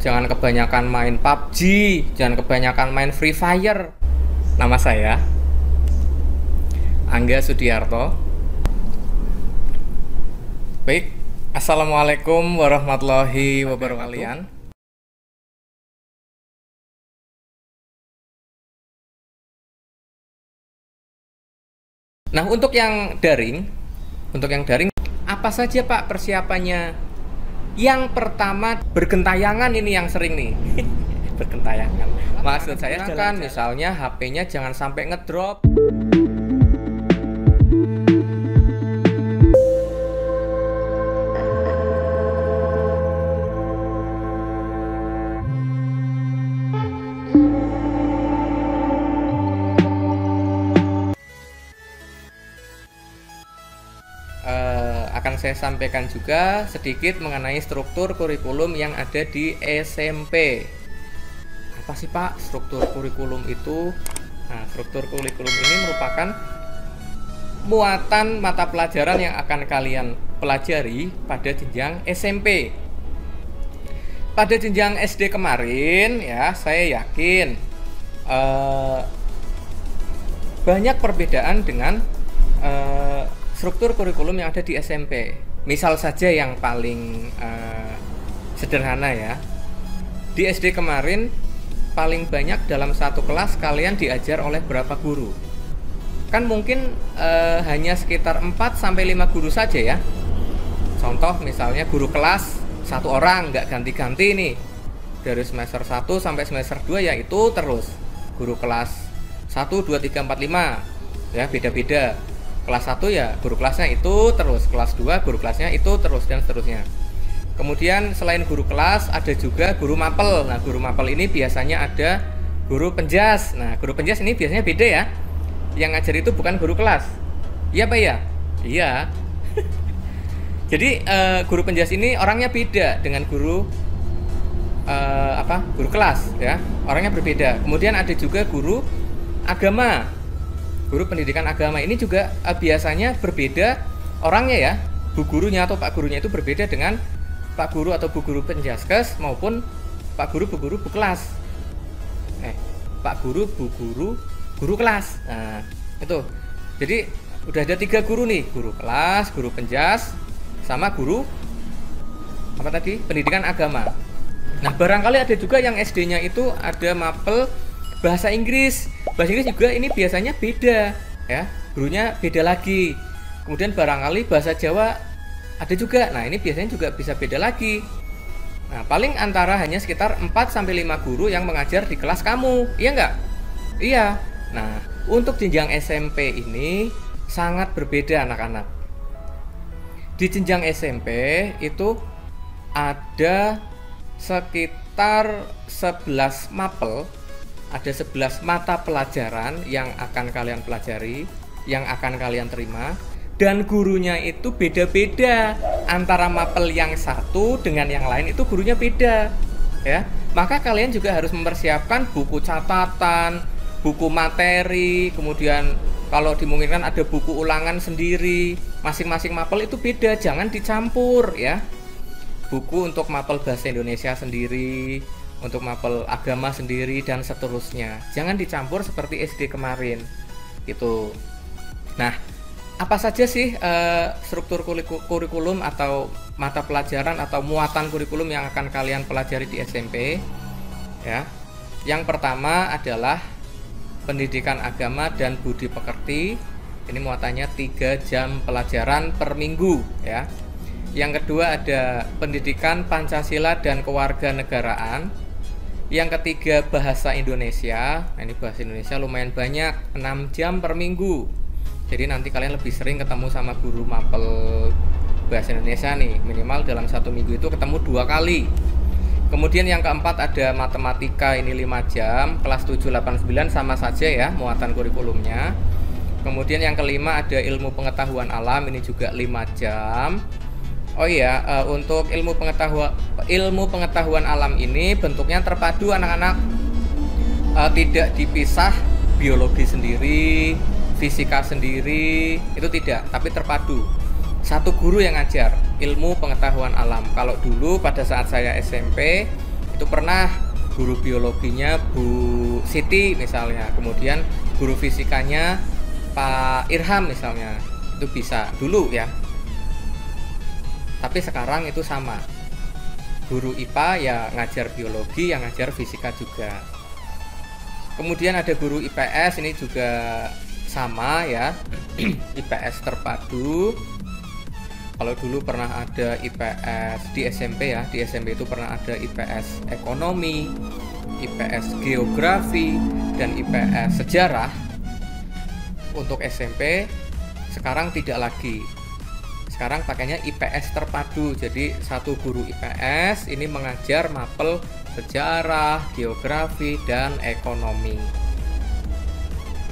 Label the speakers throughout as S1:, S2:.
S1: Jangan kebanyakan main PUBG, jangan kebanyakan main Free Fire. Nama saya Angga Sudiarto. Baik, Assalamualaikum warahmatullahi wabarakatuh. Nah, untuk yang daring, apa saja Pak persiapannya? Yang pertama, bergentayangan ini yang sering nih. Bergentayangan. Maksud saya kan misalnya HP-nya jangan sampai ngedrop. Akan saya sampaikan juga sedikit mengenai struktur kurikulum yang ada di SMP. Apa sih Pak struktur kurikulum itu? Nah, struktur kurikulum ini merupakan muatan mata pelajaran yang akan kalian pelajari pada jenjang SMP. Pada jenjang SD kemarin ya, saya yakin banyak perbedaan dengan struktur kurikulum yang ada di SMP. Misal saja yang paling sederhana ya. Di SD kemarin paling banyak dalam satu kelas kalian diajar oleh berapa guru? Kan mungkin hanya sekitar 4-5 guru saja ya. Contoh misalnya guru kelas satu orang, nggak ganti-ganti nih. Dari semester 1 sampai semester 2 ya itu terus. Guru kelas 1, 2, 3, 4, 5 ya beda-beda. Kelas 1 ya guru kelasnya itu terus, kelas 2 guru kelasnya itu terus, dan seterusnya. Kemudian selain guru kelas ada juga guru mapel. Nah, guru mapel ini biasanya ada guru penjas. Nah, guru penjas ini biasanya beda ya. Yang ngajar itu bukan guru kelas. Iya Pak ya? Iya. Jadi guru penjas ini orangnya beda dengan guru guru kelas ya. Orangnya berbeda. Kemudian ada juga guru agama. Guru pendidikan agama ini juga biasanya berbeda orangnya ya. Bu gurunya atau Pak gurunya itu berbeda dengan Pak guru atau Bu guru penjaskes maupun Pak guru, Bu guru, Bu kelas. Pak guru, Bu guru, guru kelas. Nah, itu. Jadi udah ada 3 guru nih, guru kelas, guru penjas, sama guru apa tadi? Pendidikan agama. Nah, barangkali ada juga yang SD-nya itu ada mapel bahasa Inggris. Bahasa Inggris juga ini biasanya beda ya, gurunya beda lagi. Kemudian barangkali bahasa Jawa ada juga. Nah, ini biasanya juga bisa beda lagi. Nah, paling antara hanya sekitar 4-5 guru yang mengajar di kelas kamu. Iya nggak? Iya. Nah, untuk jenjang SMP ini sangat berbeda anak-anak. Di jenjang SMP itu ada sekitar 11 mapel. Ada 11 mata pelajaran yang akan kalian pelajari, yang akan kalian terima, dan gurunya itu beda-beda. Antara mapel yang satu dengan yang lain itu gurunya beda ya. Maka kalian juga harus mempersiapkan buku catatan, buku materi, kemudian kalau dimungkinkan ada buku ulangan sendiri. Masing-masing mapel itu beda, jangan dicampur ya. Buku untuk mapel bahasa Indonesia sendiri, untuk mapel agama sendiri, dan seterusnya. Jangan dicampur seperti SD kemarin gitu. Nah, apa saja sih struktur kurikulum atau mata pelajaran atau muatan kurikulum yang akan kalian pelajari di SMP ya? Yang pertama adalah pendidikan agama dan budi pekerti. Ini muatannya 3 jam pelajaran per minggu ya. Yang kedua ada pendidikan Pancasila dan kewarganegaraan. Yang ketiga bahasa Indonesia. Nah, ini bahasa Indonesia lumayan banyak, 6 jam per minggu. Jadi nanti kalian lebih sering ketemu sama guru mapel bahasa Indonesia nih. Minimal dalam 1 minggu itu ketemu 2 kali. Kemudian yang keempat ada matematika, ini 5 jam. Kelas 7, 8, 9 sama saja ya muatan kurikulumnya. Kemudian yang kelima ada ilmu pengetahuan alam, ini juga 5 jam. Oh iya, untuk ilmu pengetahuan alam ini bentuknya terpadu anak-anak, tidak dipisah, biologi sendiri, fisika sendiri, itu tidak, tapi terpadu. Satu guru yang ngajar ilmu pengetahuan alam. Kalau dulu pada saat saya SMP itu pernah guru biologinya Bu Siti misalnya, kemudian guru fisikanya Pak Irham misalnya, itu bisa dulu ya. Tapi sekarang itu sama, guru IPA ya ngajar biologi, yang ngajar fisika juga. Kemudian ada guru IPS, ini juga sama ya, IPS terpadu. Kalau dulu pernah ada IPS di SMP ya, di SMP itu pernah ada IPS ekonomi, IPS geografi, dan IPS sejarah. Untuk SMP sekarang tidak lagi. Sekarang pakainya IPS terpadu. Jadi satu guru IPS ini mengajar mapel sejarah, geografi, dan ekonomi.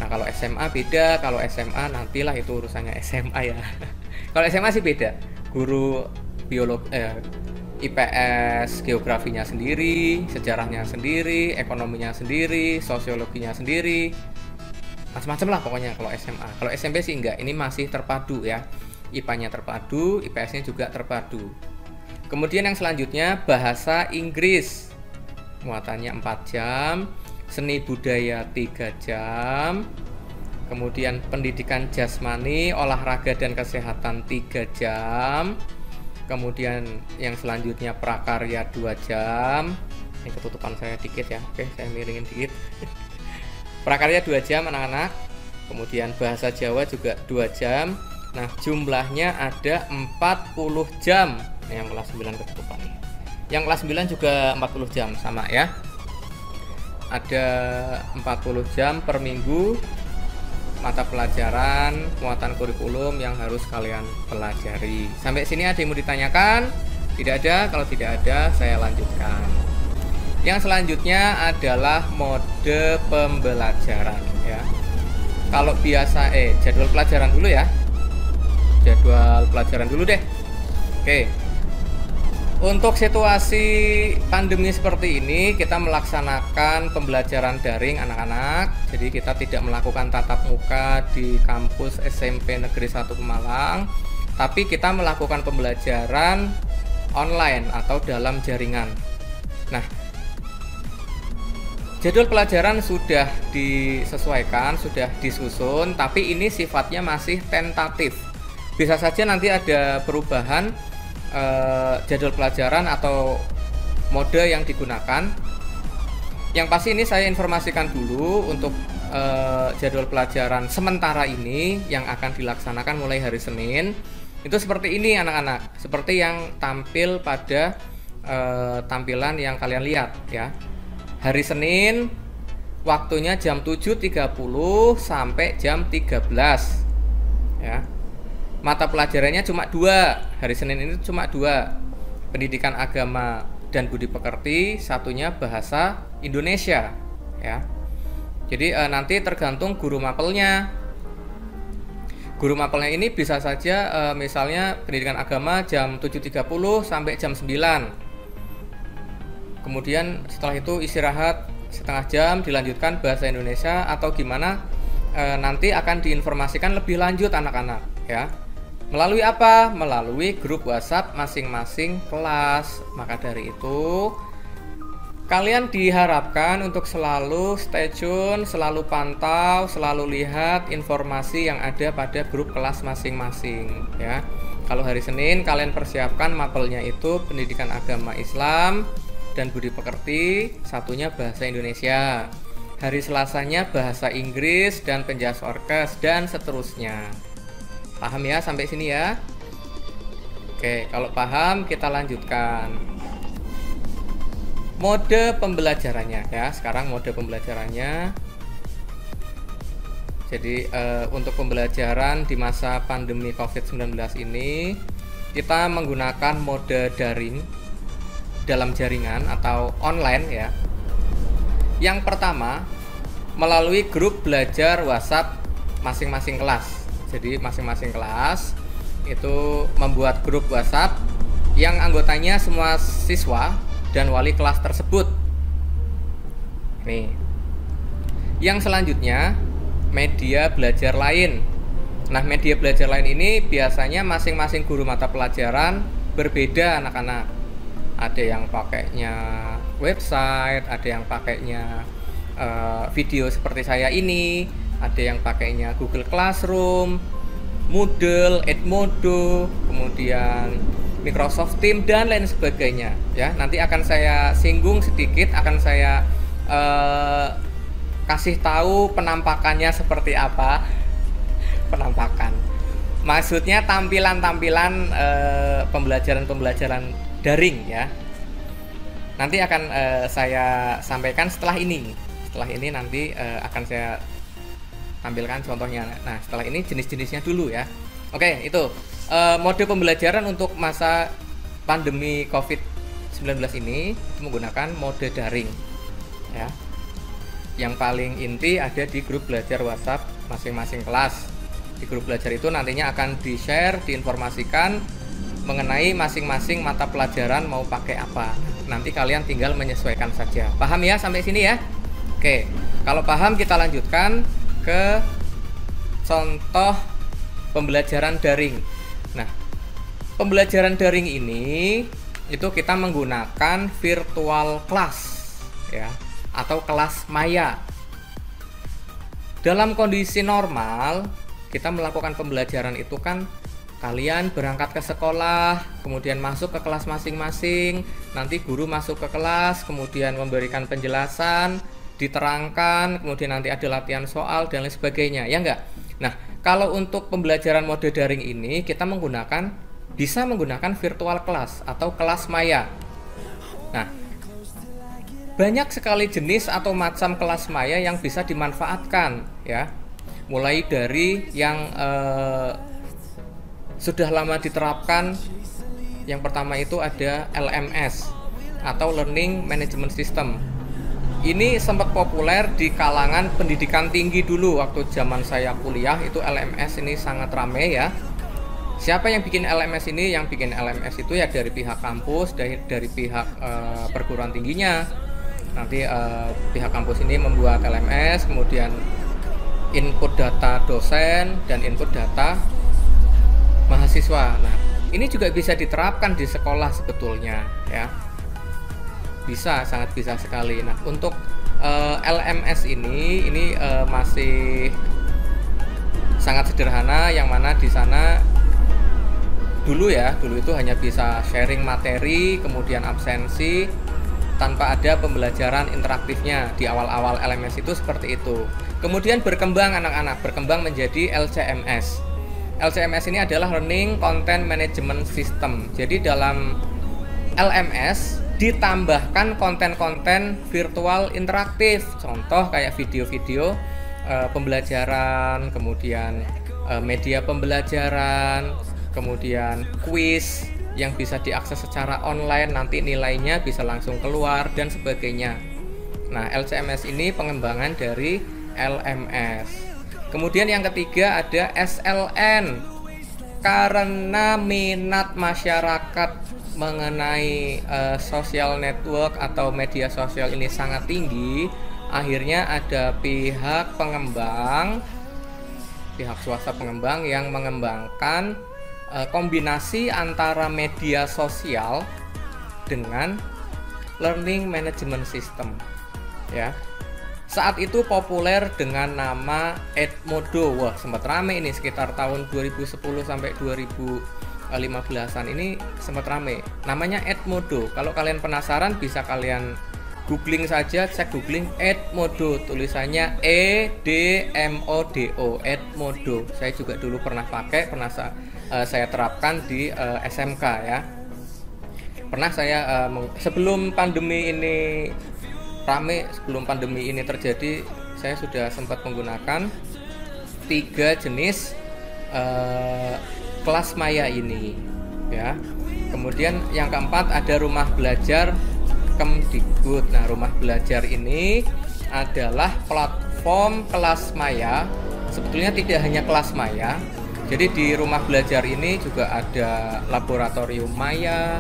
S1: Nah, kalau SMA beda. Kalau SMA nantilah itu urusannya SMA ya. Kalau SMA sih beda. Guru IPS geografinya sendiri, sejarahnya sendiri, ekonominya sendiri, sosiologinya sendiri. Macam-macam lah pokoknya kalau SMA. Kalau SMP sih enggak, ini masih terpadu ya. IPA-nya terpadu, IPS-nya juga terpadu. Kemudian yang selanjutnya bahasa Inggris. Muatannya 4 jam, seni budaya 3 jam. Kemudian pendidikan jasmani, olahraga dan kesehatan 3 jam. Kemudian yang selanjutnya prakarya 2 jam. Ini ketutupan saya dikit ya. Oke, saya miringin dikit. Prakarya 2 jam anak-anak. Kemudian bahasa Jawa juga 2 jam. Nah, jumlahnya ada 40 jam. Nah, yang kelas 9 ketutupan nih. Yang kelas 9 juga 40 jam sama ya. Ada 40 jam per minggu mata pelajaran, muatan kurikulum yang harus kalian pelajari. Sampai sini ada yang mau ditanyakan? Tidak ada. Kalau tidak ada, saya lanjutkan. Yang selanjutnya adalah mode pembelajaran ya. Kalau biasa jadwal pelajaran dulu ya. Jadwal pelajaran dulu deh. Oke. Untuk situasi pandemi seperti ini, kita melaksanakan pembelajaran daring anak-anak. Jadi kita tidak melakukan tatap muka di kampus SMP Negeri 1 Pemalang, tapi kita melakukan pembelajaran online atau dalam jaringan. Nah, jadwal pelajaran sudah disesuaikan, sudah disusun, tapi ini sifatnya masih tentatif. Bisa saja nanti ada perubahan jadwal pelajaran atau mode yang digunakan. Yang pasti ini saya informasikan dulu untuk jadwal pelajaran sementara ini yang akan dilaksanakan mulai hari Senin. Itu seperti ini anak-anak, seperti yang tampil pada tampilan yang kalian lihat ya. Hari Senin waktunya jam 7.30 sampai jam 13 ya. Mata pelajarannya cuma 2. Hari Senin ini cuma 2. Pendidikan agama dan budi pekerti, satunya bahasa Indonesia ya. Jadi nanti tergantung guru mapelnya. Guru mapelnya ini bisa saja misalnya pendidikan agama jam 7.30 sampai jam 9. Kemudian setelah itu istirahat setengah jam, dilanjutkan bahasa Indonesia atau gimana, nanti akan diinformasikan lebih lanjut anak-anak ya. Melalui apa? Melalui grup WhatsApp masing-masing kelas. Maka dari itu kalian diharapkan untuk selalu stay tune, selalu pantau, selalu lihat informasi yang ada pada grup kelas masing-masing ya. Kalau hari Senin kalian persiapkan mapelnya itu pendidikan agama Islam dan budi pekerti, satunya bahasa Indonesia. Hari Selasanya bahasa Inggris dan penjas orkes dan seterusnya. Paham ya sampai sini ya? Oke, kalau paham kita lanjutkan. Mode pembelajarannya ya. Sekarang mode pembelajarannya. Jadi untuk pembelajaran di masa pandemi COVID-19 ini kita menggunakan mode daring dalam jaringan atau online ya. Yang pertama melalui grup belajar WhatsApp masing-masing kelas. Jadi masing-masing kelas itu membuat grup WhatsApp yang anggotanya semua siswa dan wali kelas tersebut. Nih. Yang selanjutnya media belajar lain. Nah, media belajar lain ini biasanya masing-masing guru mata pelajaran berbeda anak-anak. Ada yang pakainya website, ada yang pakainya video seperti saya ini, ada yang pakainya Google Classroom, Moodle, Edmodo, kemudian Microsoft Teams dan lain sebagainya ya. Nanti akan saya singgung sedikit, akan saya kasih tahu penampakannya seperti apa. Penampakan maksudnya tampilan-tampilan pembelajaran daring ya. Nanti akan saya sampaikan setelah ini. Setelah ini nanti akan saya tampilkan contohnya. Nah, setelah ini jenis-jenisnya dulu ya. Oke, itu mode pembelajaran untuk masa pandemi COVID-19 ini menggunakan mode daring ya. Yang paling inti ada di grup belajar WhatsApp masing-masing kelas. Di grup belajar itu nantinya akan di-share, diinformasikan mengenai masing-masing mata pelajaran mau pakai apa. Nanti kalian tinggal menyesuaikan saja. Paham ya sampai sini ya? Oke, kalau paham kita lanjutkan ke contoh pembelajaran daring. Nah, pembelajaran daring ini itu kita menggunakan virtual class ya, atau kelas maya. Dalam kondisi normal, kita melakukan pembelajaran itu kan kalian berangkat ke sekolah, kemudian masuk ke kelas masing-masing, nanti guru masuk ke kelas, kemudian memberikan penjelasan, diterangkan, kemudian nanti ada latihan soal dan lain sebagainya, ya enggak? Nah, kalau untuk pembelajaran mode daring ini kita bisa menggunakan virtual class atau kelas maya. Nah, banyak sekali jenis atau macam kelas maya yang bisa dimanfaatkan ya. Mulai dari yang sudah lama diterapkan, yang pertama itu ada LMS atau Learning Management System. Ini sempat populer di kalangan pendidikan tinggi dulu. Waktu zaman saya kuliah itu LMS ini sangat ramai ya. Siapa yang bikin LMS ini? Yang bikin LMS itu ya dari pihak kampus, dari pihak perguruan tingginya. Nanti pihak kampus ini membuat LMS, kemudian input data dosen dan input data mahasiswa. Nah, ini juga bisa diterapkan di sekolah sebetulnya ya. Bisa, sangat bisa sekali. Nah, untuk LMS ini masih sangat sederhana, yang mana di sana dulu itu hanya bisa sharing materi, kemudian absensi tanpa ada pembelajaran interaktifnya. Di awal-awal LMS itu seperti itu. Kemudian berkembang berkembang menjadi LCMS. LCMS ini adalah Learning Content Management System. Jadi dalam LMS ditambahkan konten-konten virtual interaktif. Contoh kayak video-video pembelajaran, kemudian media pembelajaran, kemudian kuis yang bisa diakses secara online, nanti nilainya bisa langsung keluar dan sebagainya. Nah, LCMS ini pengembangan dari LMS. Kemudian yang ketiga ada SLN. Karena minat masyarakat mengenai social network atau media sosial ini sangat tinggi, akhirnya ada pihak swasta pengembang yang mengembangkan kombinasi antara media sosial dengan learning management system ya. Saat itu populer dengan nama Edmodo. Wah, sempat rame ini sekitar tahun 2010 sampai 2015-an ini sempat rame. Namanya Edmodo. Kalau kalian penasaran bisa kalian googling saja, cek googling Edmodo, tulisannya EDMODO, Edmodo. Saya juga dulu pernah pakai, saya terapkan di SMK ya. Pernah saya sebelum pandemi ini terjadi, saya sudah sempat menggunakan 3 jenis kelas maya ini ya. Kemudian yang keempat ada rumah belajar Kemdikbud. Nah, rumah belajar ini adalah platform kelas maya. Sebetulnya tidak hanya kelas maya. Jadi di rumah belajar ini juga ada laboratorium maya,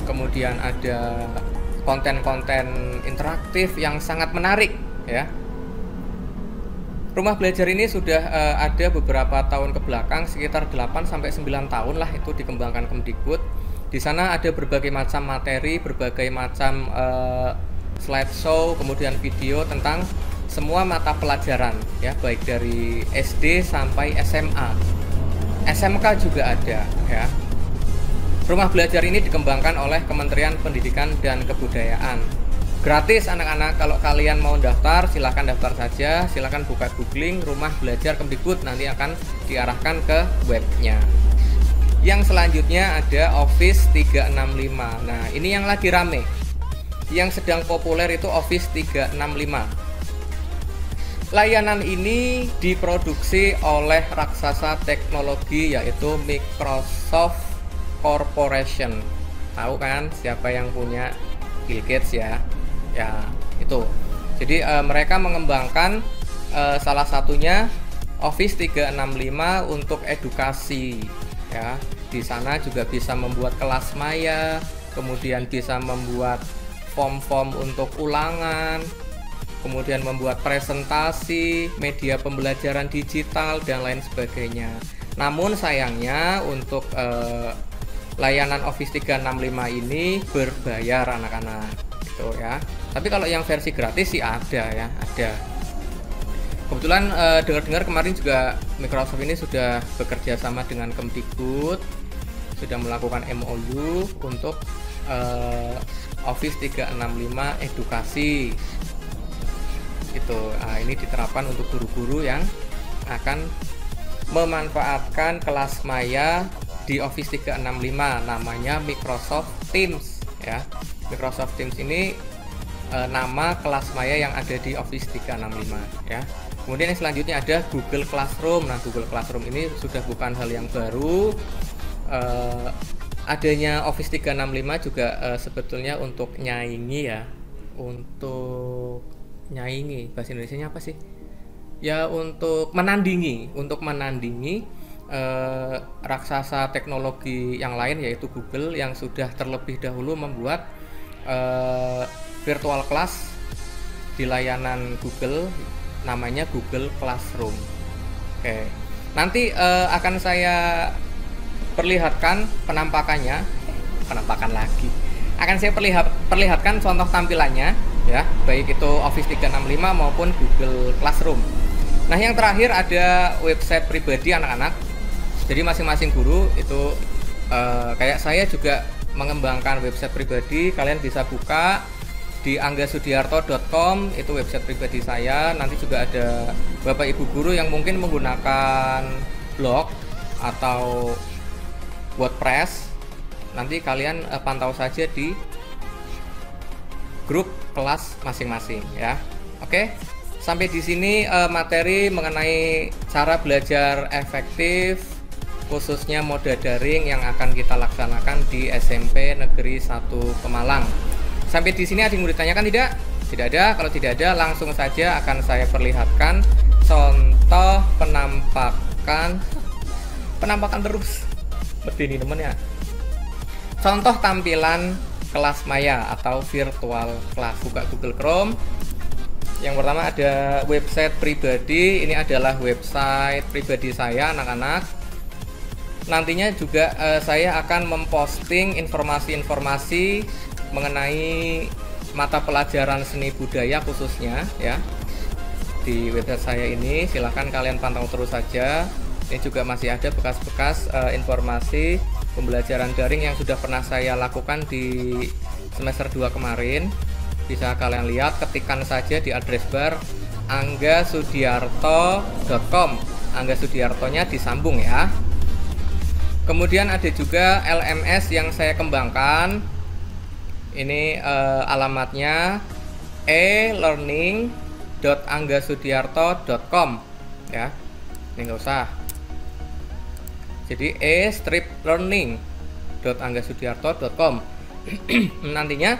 S1: kemudian ada konten-konten interaktif yang sangat menarik ya. Rumah belajar ini sudah ada beberapa tahun ke belakang, sekitar 8 sampai 9 tahun lah itu dikembangkan Kemdikbud. Di sana ada berbagai macam materi, berbagai macam slideshow, kemudian video tentang semua mata pelajaran ya, baik dari SD sampai SMA. SMK juga ada ya. Rumah belajar ini dikembangkan oleh Kementerian Pendidikan dan Kebudayaan. Gratis anak-anak, kalau kalian mau daftar silahkan daftar saja, silahkan buka googling Rumah Belajar Kemdikbud, nanti akan diarahkan ke webnya. Yang selanjutnya ada Office 365. Nah, ini yang lagi rame, yang sedang populer itu Office 365. Layanan ini diproduksi oleh raksasa teknologi yaitu Microsoft Corporation. Tahu kan siapa yang punya Bill Gates ya? Ya, itu. Jadi mereka mengembangkan salah satunya Office 365 untuk edukasi ya. Di sana juga bisa membuat kelas maya, kemudian bisa membuat form-form untuk ulangan, kemudian membuat presentasi, media pembelajaran digital, dan lain sebagainya. Namun sayangnya untuk layanan Office 365 ini berbayar anak-anak, gitu ya. Tapi kalau yang versi gratis sih ada ya, ada. Kebetulan dengar-dengar kemarin juga Microsoft ini sudah bekerja sama dengan Kemdikbud, sudah melakukan MOU untuk Office 365 edukasi. Itu ini diterapkan untuk guru-guru yang akan memanfaatkan kelas maya di Office 365, namanya Microsoft Teams ya. Microsoft Teams ini nama kelas maya yang ada di Office 365 ya. Kemudian yang selanjutnya ada Google Classroom. Nah, Google Classroom ini sudah bukan hal yang baru. Adanya Office 365 juga sebetulnya untuk nyaingi ya, untuk nyaingi, bahasa Indonesianya apa sih? Ya, untuk menandingi raksasa teknologi yang lain yaitu Google yang sudah terlebih dahulu membuat virtual class di layanan Google, namanya Google Classroom. Oke, nanti akan saya perlihatkan penampakan lagi. Akan saya perlihatkan contoh tampilannya ya, baik itu Office 365 maupun Google Classroom. Nah, yang terakhir ada website pribadi anak-anak. Jadi masing-masing guru itu kayak saya juga mengembangkan website pribadi. Kalian bisa buka di anggasudiarto.com, itu website pribadi saya. Nanti juga ada Bapak Ibu guru yang mungkin menggunakan blog atau WordPress. Nanti kalian pantau saja di grup kelas masing-masing ya. Oke, sampai di sini materi mengenai cara belajar efektif khususnya mode daring yang akan kita laksanakan di SMP Negeri 1 Pemalang. Sampai di sini ada yang mau ditanyakan tidak? Tidak ada. Kalau tidak ada, langsung saja akan saya perlihatkan contoh penampakan terus. Berdini temen ya. Contoh tampilan kelas maya atau virtual class. Buka Google Chrome. Yang pertama ada website pribadi. Ini adalah website pribadi saya anak-anak. Nantinya juga saya akan memposting informasi-informasi mengenai mata pelajaran seni budaya khususnya ya di website saya ini. Silahkan kalian pantau terus saja. Ini juga masih ada bekas-bekas informasi pembelajaran daring yang sudah pernah saya lakukan di semester 2 kemarin. Bisa kalian lihat, ketikkan saja di address bar anggasudiarto.com. Angga Sudiartonya disambung ya. Kemudian ada juga LMS yang saya kembangkan. Ini alamatnya e-learning.anggasudiarto.com ya. Ini nggak usah. Jadi e-learning.anggasudiarto.com. Nantinya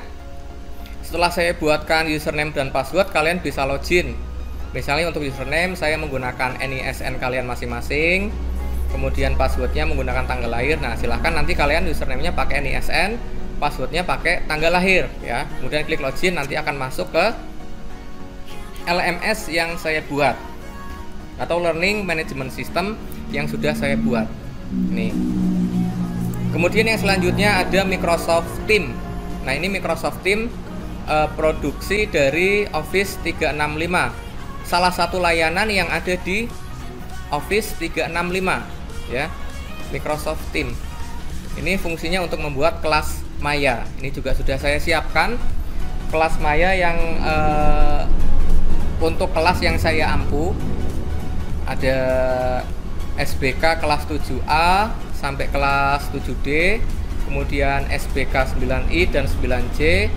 S1: setelah saya buatkan username dan password, kalian bisa login. Misalnya untuk username saya menggunakan NISN kalian masing-masing, kemudian passwordnya menggunakan tanggal lahir. Nah, silahkan nanti kalian username-nya pakai NISN, passwordnya pakai tanggal lahir ya. Kemudian klik login, nanti akan masuk ke LMS yang saya buat atau Learning Management System yang sudah saya buat. Nih. Kemudian yang selanjutnya ada Microsoft Teams. Nah, ini Microsoft Teams produksi dari Office 365. Salah satu layanan yang ada di Office 365 ya, Microsoft Teams. Ini fungsinya untuk membuat kelas maya. Ini juga sudah saya siapkan kelas maya yang untuk kelas yang saya ampu. Ada SBK kelas 7A sampai kelas 7D, kemudian SBK 9I dan 9C,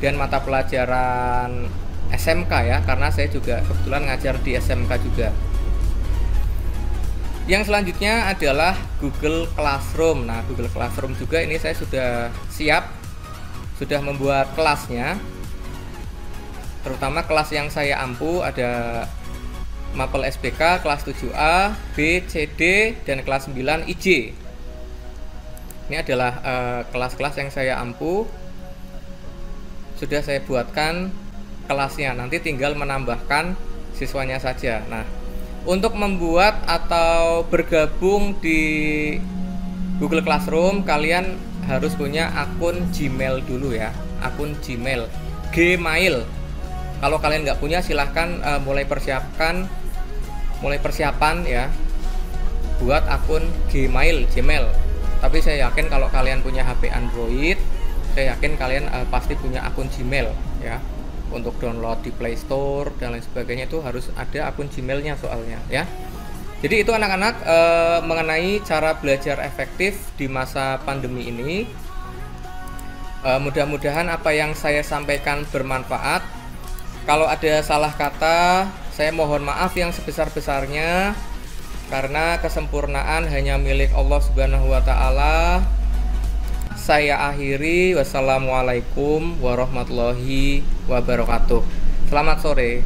S1: dan mata pelajaran SMK ya, karena saya juga kebetulan ngajar di SMK juga. Yang selanjutnya adalah Google Classroom. Nah, Google Classroom juga ini saya sudah siap, sudah membuat kelasnya. Terutama kelas yang saya ampu ada Mapel SBK kelas 7A, B, C, D, dan kelas 9 IJ. Ini adalah kelas-kelas yang saya ampu. Sudah saya buatkan kelasnya, nanti tinggal menambahkan siswanya saja. Nah, untuk membuat atau bergabung di Google Classroom, kalian harus punya akun Gmail dulu ya, akun Gmail, Gmail. Kalau kalian nggak punya, silahkan mulai persiapan ya buat akun Gmail. Tapi saya yakin kalau kalian punya HP Android, saya yakin kalian pasti punya akun Gmail ya. Untuk download di Play Store dan lain sebagainya itu harus ada akun Gmailnya soalnya ya. Jadi itu anak-anak mengenai cara belajar efektif di masa pandemi ini. Mudah-mudahan apa yang saya sampaikan bermanfaat. Kalau ada salah kata, saya mohon maaf yang sebesar-besarnya, karena kesempurnaan hanya milik Allah Subhanahu wa Ta'ala. Saya akhiri, wassalamualaikum warahmatullahi wabarakatuh. Selamat sore.